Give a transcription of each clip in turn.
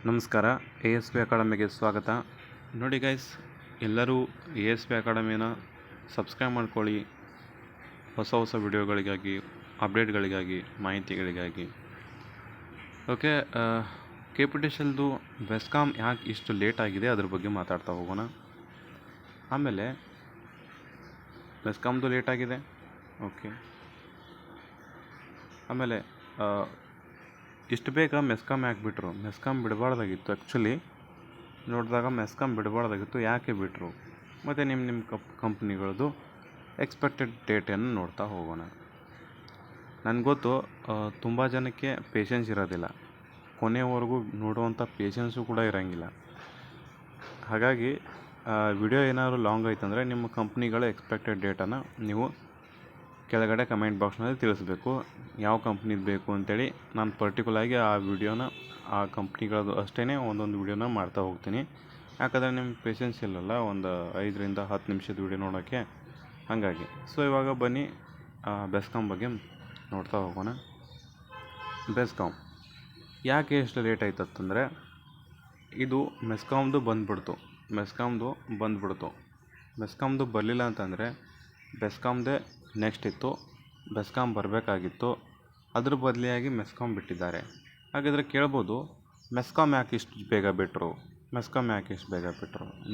ನಮಸ್ಕಾರ. A S P ಅಕಾಡೆಮಿಗೆ ಸ್ವಾಗತ. ನೋಡಿ ಗೈಸ್, ಎಲ್ಲರೂ ಎ ಎಸ್ ಪಿ ಅಕಾಡೆಮಿನ ಸಬ್ಸ್ಕ್ರೈಬ್ ಮಾಡ್ಕೊಳ್ಳಿ. ಹೊಸ ಹೊಸ ವಿಡಿಯೋಗಳಿಗಾಗಿ, ಅಪ್ಡೇಟ್ಗಳಿಗಾಗಿ, ಮಾಹಿತಿಗಳಿಗಾಗಿ. ಓಕೆ, ಕೆ ಪಿ ಟಿ ಸಿಲ್ದು ಬೆಸ್ಕಾಮ್ ಯಾಕೆ ಇಷ್ಟು ಲೇಟ್ ಆಗಿದೆ ಅದ್ರ ಬಗ್ಗೆ ಮಾತಾಡ್ತಾ ಹೋಗೋಣ. ಆಮೇಲೆ ಬೆಸ್ಕಾಮ್ದು ಲೇಟ್ ಆಗಿದೆ. ಓಕೆ, ಆಮೇಲೆ ಇಷ್ಟು ಬೇಗ ಮೆಸ್ಕಾಮ್ ಯಾಕೆ ಬಿಟ್ಟರು? ಮೆಸ್ಕಾಮ್ ಬಿಡಬಾರ್ದಾಗಿತ್ತು. ಆ್ಯಕ್ಚುಲಿ ನೋಡಿದಾಗ ಮೆಸ್ಕಾಮ್ ಬಿಡಬಾರ್ದಾಗಿತ್ತು. ಯಾಕೆ ಬಿಟ್ಟರು? ಮತ್ತು ನಿಮ್ಮ ಕಂಪ್ನಿಗಳದ್ದು ಎಕ್ಸ್ಪೆಕ್ಟೆಡ್ ಡೇಟನ್ನು ನೋಡ್ತಾ ಹೋಗೋಣ. ನನಗೆ ಗೊತ್ತು, ತುಂಬ ಜನಕ್ಕೆ ಪೇಷನ್ಸ್ ಇರೋದಿಲ್ಲ, ಕೊನೆಯವರೆಗೂ ನೋಡುವಂಥ ಪೇಷನ್ಸು ಕೂಡ ಇರೋಂಗಿಲ್ಲ. ಹಾಗಾಗಿ ವಿಡಿಯೋ ಏನಾದರೂ ಲಾಂಗ್ ಆಯ್ತಂದರೆ ನಿಮ್ಮ ಕಂಪ್ನಿಗಳ ಎಕ್ಸ್ಪೆಕ್ಟೆಡ್ ಡೇಟನ್ನು ನೀವು ಕೆಳಗಡೆ ಕಮೆಂಟ್ ಬಾಕ್ಸ್ನಲ್ಲಿ ತಿಳಿಸ್ಬೇಕು. ಯಾವ ಕಂಪ್ನಿದು ಬೇಕು ಅಂತೇಳಿ ನಾನು ಪರ್ಟಿಕ್ಯುಲಾಗಿ ಆ ವಿಡಿಯೋನ, ಆ ಕಂಪ್ನಿಗಳದ್ದು ಅಷ್ಟೇ ಒಂದೊಂದು ವಿಡಿಯೋನ ಮಾಡ್ತಾ ಹೋಗ್ತೀನಿ. ಯಾಕಂದರೆ ನಿಮ್ಗೆ ಪೇಷನ್ಸ್ ಇಲ್ಲಲ್ಲ ಒಂದು 5ರಿಂದ 10 ನಿಮಿಷದ ವಿಡಿಯೋ ನೋಡೋಕ್ಕೆ. ಹಾಗಾಗಿ ಇವಾಗ ಬನ್ನಿ ಬೆಸ್ಕಾಮ್ ಬಗ್ಗೆ ನೋಡ್ತಾ ಹೋಗೋಣ. ಬೆಸ್ಕಾಮ್ ಯಾಕೆ ಎಷ್ಟು ಲೇಟ್ ಆಯ್ತಂತಂದರೆ, ಇದು ಮೆಸ್ಕಾಮ್ದು ಬಂದ್ಬಿಡ್ತು. ಮೆಸ್ಕಾಮ್ದು ಬರಲಿಲ್ಲ ಅಂತಂದರೆ ಬೆಸ್ಕಾಮ್ದೇ ನೆಕ್ಸ್ಟ್ ಇತ್ತು. ಬೆಸ್ಕಾಮ್ ಬರಬೇಕಾಗಿತ್ತು, ಅದ್ರ ಬದಲಿಯಾಗಿ ಮೆಸ್ಕಾಮ್ ಬಿಟ್ಟಿದ್ದಾರೆ. ಹಾಗಾದರೆ ಕೇಳ್ಬೋದು, ಮೆಸ್ಕಾಮ್ ಯಾಕೆ ಇಷ್ಟು ಬೇಗ ಬಿಟ್ಟರು?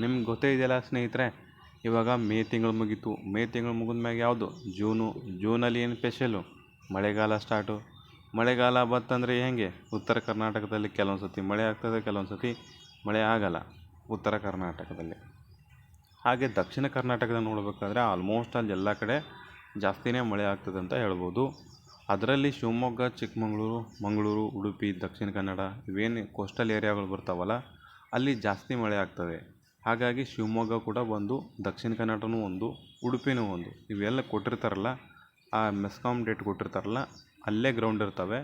ನಿಮ್ಗೆ ಗೊತ್ತೇ ಇದೆಯಲ್ಲ ಸ್ನೇಹಿತರೆ, ಇವಾಗ ಮೇ ತಿಂಗಳು ಮುಗೀತು. ಮೇ ತಿಂಗಳು ಮುಗಿದ ಮ್ಯಾಗ ಯಾವುದು ಜೂನಲ್ಲಿ ಏನು ಸ್ಪೆಷಲು? ಮಳೆಗಾಲ ಸ್ಟಾರ್ಟು. ಮಳೆಗಾಲ ಬಂತಂದರೆ ಹೇಗೆ? ಉತ್ತರ ಕರ್ನಾಟಕದಲ್ಲಿ ಕೆಲವೊಂದು ಸತಿ ಮಳೆ ಆಗ್ತದೆ, ಕೆಲವೊಂದು ಸತಿ ಮಳೆ ಆಗಲ್ಲ ಉತ್ತರ ಕರ್ನಾಟಕದಲ್ಲಿ. ಹಾಗೆ ದಕ್ಷಿಣ ಕರ್ನಾಟಕದಲ್ಲಿ ನೋಡಬೇಕಾದ್ರೆ ಆಲ್ಮೋಸ್ಟ್ ಅಲ್ಲಿ ಎಲ್ಲ ಕಡೆ ಜಾಸ್ತಿನೇ ಮಳೆ ಆಗ್ತದೆ ಅಂತ ಹೇಳ್ಬೋದು. ಅದರಲ್ಲಿ ಶಿವಮೊಗ್ಗ, ಚಿಕ್ಕಮಗಳೂರು, ಮಂಗಳೂರು, ಉಡುಪಿ, ದಕ್ಷಿಣ ಕನ್ನಡ ಇವೇನು ಕೋಸ್ಟಲ್ ಏರಿಯಾಗಳು ಬರ್ತಾವಲ್ಲ, ಅಲ್ಲಿ ಜಾಸ್ತಿ ಮಳೆ ಆಗ್ತದೆ. ಹಾಗಾಗಿ ಶಿವಮೊಗ್ಗ ಕೂಡ ಒಂದು, ದಕ್ಷಿಣ ಕನ್ನಡನೂ ಒಂದು, ಉಡುಪಿನೂ ಒಂದು. ಇವೆಲ್ಲ ಕೊಟ್ಟಿರ್ತಾರಲ್ಲ, ಆ ಮೆಸ್ಕಾಮ್ ಡೇಟ್ ಕೊಟ್ಟಿರ್ತಾರಲ್ಲ, ಅಲ್ಲೇ ಗ್ರೌಂಡ್ ಇರ್ತವೆ.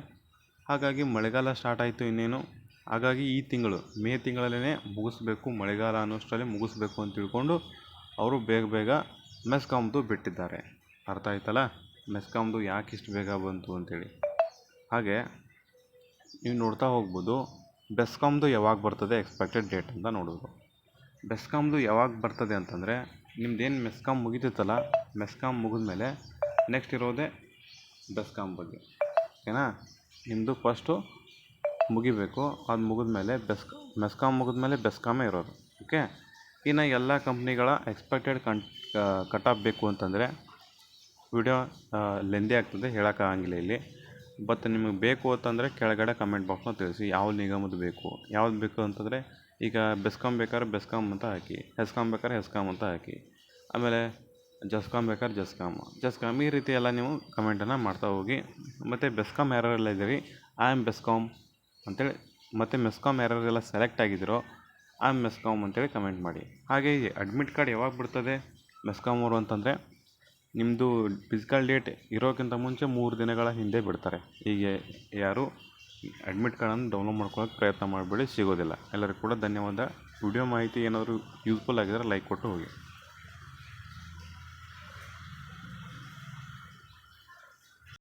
ಹಾಗಾಗಿ ಮಳೆಗಾಲ ಸ್ಟಾರ್ಟ್ ಆಯಿತು ಇನ್ನೇನು. ಹಾಗಾಗಿ ಈ ತಿಂಗಳು ಮೇ ತಿಂಗಳಲ್ಲೇ ಮುಗಿಸ್ಬೇಕು, ಮಳೆಗಾಲ ಅನ್ನೋಷ್ಟರಲ್ಲಿ ಮುಗಿಸ್ಬೇಕು ಅಂತ ತಿಳ್ಕೊಂಡು ಅವರು ಬೇಗ ಮೆಸ್ಕಾಮ್ದು ಬಿಟ್ಟಿದ್ದಾರೆ. ಅರ್ಥ ಆಯ್ತಲ್ಲ ಮೆಸ್ಕಾಮ್ದು ಯಾಕೆ ಇಷ್ಟು ಬೇಗ ಬಂತು ಅಂತೇಳಿ. ಹಾಗೆ ನೀವು ನೋಡ್ತಾ ಹೋಗ್ಬೋದು, ಬೆಸ್ಕಾಮ್ದು ಯಾವಾಗ ಬರ್ತದೆ ಎಕ್ಸ್ಪೆಕ್ಟೆಡ್ ಡೇಟ್ ಅಂತ ನೋಡೋದು. ಬೆಸ್ಕಾಮ್ದು ಯಾವಾಗ ಬರ್ತದೆ ಅಂತಂದರೆ, ನಿಮ್ದೇನು ಮೆಸ್ಕಾಮ್ ಮುಗಿತೈತಲ್ಲ, ಮೆಸ್ಕಾಮ್ ಮುಗಿದ್ಮೇಲೆ ನೆಕ್ಸ್ಟ್ ಇರೋದೇ ಬೆಸ್ಕಾಮ್ ಬಗ್ಗೆ. ಓಕೆನಾ? ನಿಮ್ಮದು ಫಸ್ಟು ಮುಗಿಬೇಕು. ಅದು ಮುಗಿದ್ಮೇಲೆ ಮೆಸ್ಕಾಮ್ ಮುಗಿದ್ಮೇಲೆ ಬೆಸ್ಕಾಮೇ ಇರೋದು. ಓಕೆ, ಇನ್ನು ಎಲ್ಲ ಕಂಪ್ನಿಗಳ ಎಕ್ಸ್ಪೆಕ್ಟೆಡ್ ಕಟ್ ಆಫ್ ಬೇಕು ಅಂತಂದರೆ ವಿಡಿಯೋ ಲೆಂದಿ ಆಗ್ತದೆ, ಹೇಳೋಕ್ಕಾಗಂಗಿಲ್ಲ ಇಲ್ಲಿ. ಬಟ್ ನಿಮಗೆ ಬೇಕು ಅಂತಂದರೆ ಕೆಳಗಡೆ ಕಮೆಂಟ್ ಬಾಕ್ಸ್ನ ತಿಳಿಸಿ ಯಾವ ನಿಗಮದ ಬೇಕು. ಯಾವ್ದು ಬೇಕು ಅಂತಂದರೆ, ಈಗ ಬೆಸ್ಕಾಮ್ ಬೇಕಾದ್ರೆ ಬೆಸ್ಕಾಮ್ ಅಂತ ಹಾಕಿ, ಹೆಸ್ಕಾಮ್ ಬೇಕಾದ್ರೆ ಹೆಸ್ಕಾಮ್ ಅಂತ ಹಾಕಿ, ಆಮೇಲೆ ಜಸ್ಕಾಮ್ ಬೇಕಾದ್ರೆ ಜಸ್ಕಾಮ್ ಈ ರೀತಿ ಎಲ್ಲ ನೀವು ಕಮೆಂಟನ್ನು ಮಾಡ್ತಾ ಹೋಗಿ. ಮತ್ತು ಬೆಸ್ಕಾಮ್ ಯಾರೆಲ್ಲ ಇದ್ದೀರಿ, ಐ ಆಮ್ ಬೆಸ್ಕಾಮ್ ಅಂತೇಳಿ, ಮತ್ತು ಮೆಸ್ಕಾಮ್ ಯಾರೆಲ್ಲ ಸೆಲೆಕ್ಟ್ ಆಗಿದ್ದೀರೋ ಐ ಆಮ್ ಮೆಸ್ಕಾಮ್ ಅಂತೇಳಿ ಕಮೆಂಟ್ ಮಾಡಿ. ಹಾಗೆ ಅಡ್ಮಿಟ್ ಕಾರ್ಡ್ ಯಾವಾಗ ಬಿಡ್ತದೆ ಮೆಸ್ಕಾಮ್ ಅವರು ಅಂತಂದರೆ, ನಿಮ್ಮದು ಫಿಸಿಕಲ್ ಡೇಟ್ ಇರೋಕ್ಕಿಂತ ಮುಂಚೆ 3 ದಿನಗಳ ಹಿಂದೆ ಬಿಡ್ತಾರೆ. ಹೀಗೆ ಯಾರು ಅಡ್ಮಿಟ್ ಕಾರ್ಡನ್ನು ಡೌನ್ಲೋಡ್ ಮಾಡ್ಕೊಳ್ಳೋಕೆ ಪ್ರಯತ್ನ ಮಾಡಬೇಡಿ, ಸಿಗೋದಿಲ್ಲ. ಎಲ್ಲರಿಗೂ ಕೂಡ ಧನ್ಯವಾದ. ವಿಡಿಯೋ ಮಾಹಿತಿ ಏನಾದರೂ ಯೂಸ್ಫುಲ್ ಆಗಿದ್ದರೆ ಲೈಕ್ ಕೊಟ್ಟು ಹೋಗಿ.